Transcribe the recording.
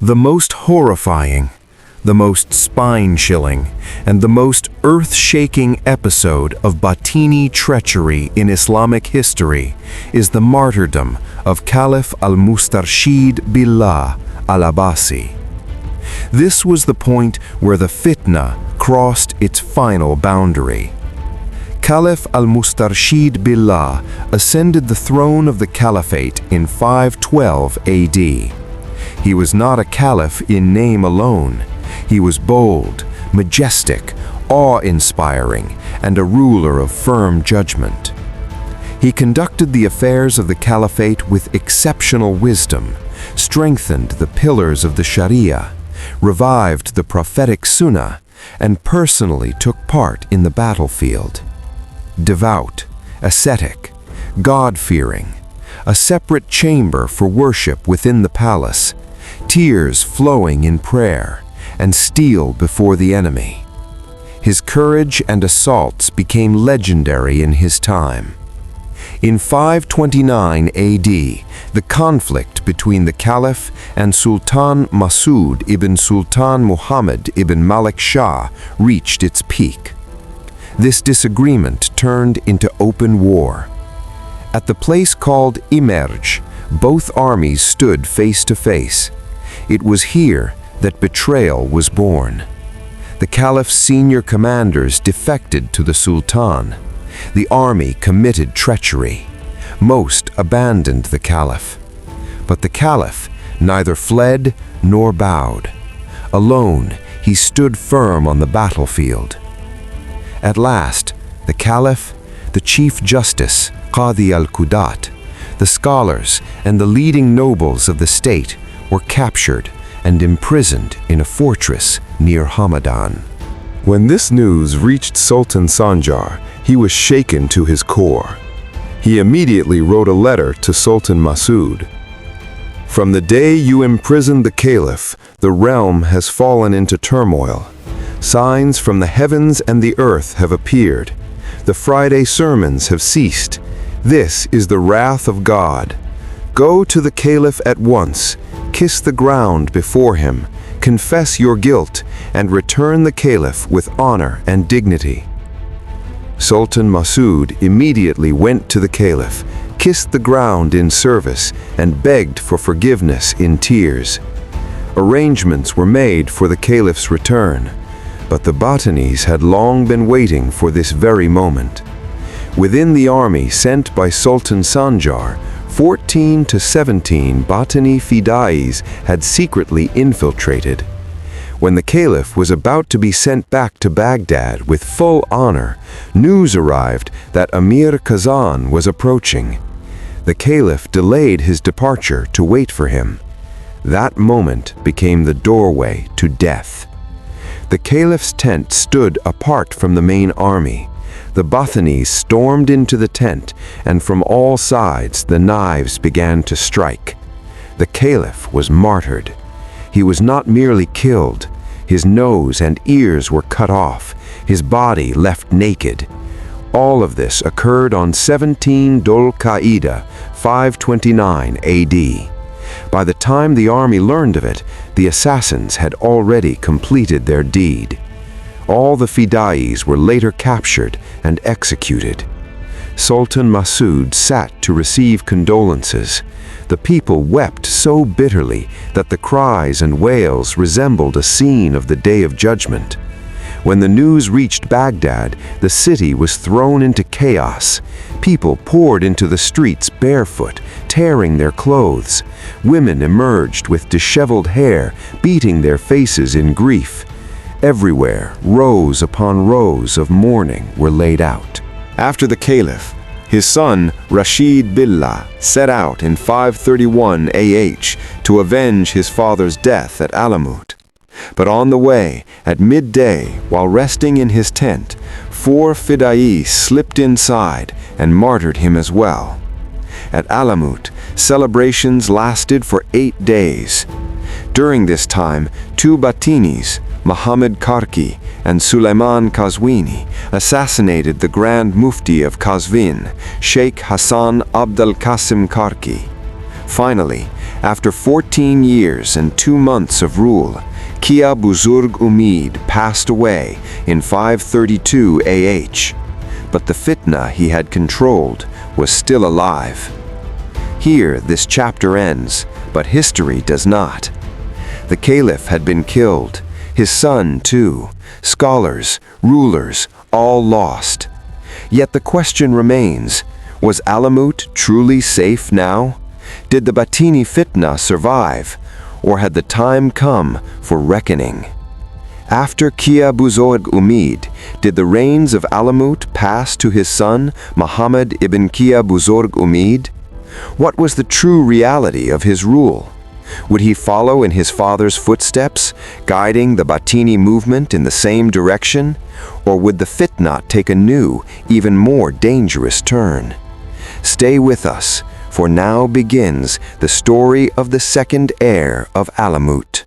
The most horrifying, the most spine-chilling, and the most earth-shaking episode of Batini treachery in Islamic history is the martyrdom of Caliph al-Mustarshid Billah al-Abbasi. This was the point where the fitna crossed its final boundary. Caliph al-Mustarshid Billah ascended the throne of the caliphate in 512 AD. He was not a caliph in name alone. He was bold, majestic, awe-inspiring, and a ruler of firm judgment. He conducted the affairs of the caliphate with exceptional wisdom, strengthened the pillars of the Sharia, revived the prophetic Sunnah, and personally took part in the battlefield. Devout, ascetic, God-fearing, a separate chamber for worship within the palace, tears flowing in prayer, and steel before the enemy. His courage and assaults became legendary in his time. In 529 AD, the conflict between the Caliph and Sultan Masoud ibn Sultan Muhammad ibn Malik Shah reached its peak. This disagreement turned into open war. At the place called Imerj, both armies stood face to face. It was here that betrayal was born. The Caliph's senior commanders defected to the Sultan. The army committed treachery. Most abandoned the Caliph. But the Caliph neither fled nor bowed. Alone, he stood firm on the battlefield. At last, the Caliph, the Chief Justice, Qadi al-Qudat, the scholars, and the leading nobles of the state were captured and imprisoned in a fortress near Hamadan. When this news reached Sultan Sanjar, he was shaken to his core. He immediately wrote a letter to Sultan Masoud. "From the day you imprisoned the Caliph, the realm has fallen into turmoil. Signs from the heavens and the earth have appeared. The Friday sermons have ceased. This is the wrath of God. Go to the Caliph at once, kiss the ground before him, confess your guilt, and return the Caliph with honor and dignity." Sultan Masoud immediately went to the Caliph, kissed the ground in service, and begged for forgiveness in tears. Arrangements were made for the Caliph's return, but the Batinis had long been waiting for this very moment. Within the army sent by Sultan Sanjar, 14 to 17 Batini Fidais had secretly infiltrated. When the Caliph was about to be sent back to Baghdad with full honor, news arrived that Amir Kazan was approaching. The Caliph delayed his departure to wait for him. That moment became the doorway to death. The Caliph's tent stood apart from the main army. The Batinis stormed into the tent, and from all sides the knives began to strike. The Caliph was martyred. He was not merely killed. His nose and ears were cut off, his body left naked. All of this occurred on 17 Dhul Qaida, 529 AD. By the time the army learned of it, the assassins had already completed their deed. All the Fidais were later captured and executed. Sultan Masoud sat to receive condolences. The people wept so bitterly that the cries and wails resembled a scene of the Day of Judgment. When the news reached Baghdad, the city was thrown into chaos. People poured into the streets barefoot, tearing their clothes. Women emerged with disheveled hair, beating their faces in grief. Everywhere, rows upon rows of mourning were laid out. After the Caliph, his son Rashid Billah set out in 531 AH to avenge his father's death at Alamut. But on the way, at midday, while resting in his tent, 4 Fidais slipped inside and martyred him as well. At Alamut, celebrations lasted for 8 days. During this time, 2 Batinis, Muhammad Karki and Suleiman Kazwini, assassinated the Grand Mufti of Kazvin, Sheikh Hassan Abdul Qasim Karki. Finally, After 14 years and 2 months of rule, Kia Buzurg Umid passed away in 532 AH, but the fitna he had controlled was still alive. Here this chapter ends, but history does not. The caliph had been killed, his son too, scholars, rulers, all lost. Yet the question remains, was Alamut truly safe now? Did the Batini fitna survive, or had the time come for reckoning? After Kia Buzurg Umid, did the reins of Alamut pass to his son, Muhammad ibn Kia Buzurg Umid? What was the true reality of his rule? Would he follow in his father's footsteps, guiding the Batini movement in the same direction? Or would the fitna take a new, even more dangerous turn? Stay with us, for now begins the story of the second heir of Alamut.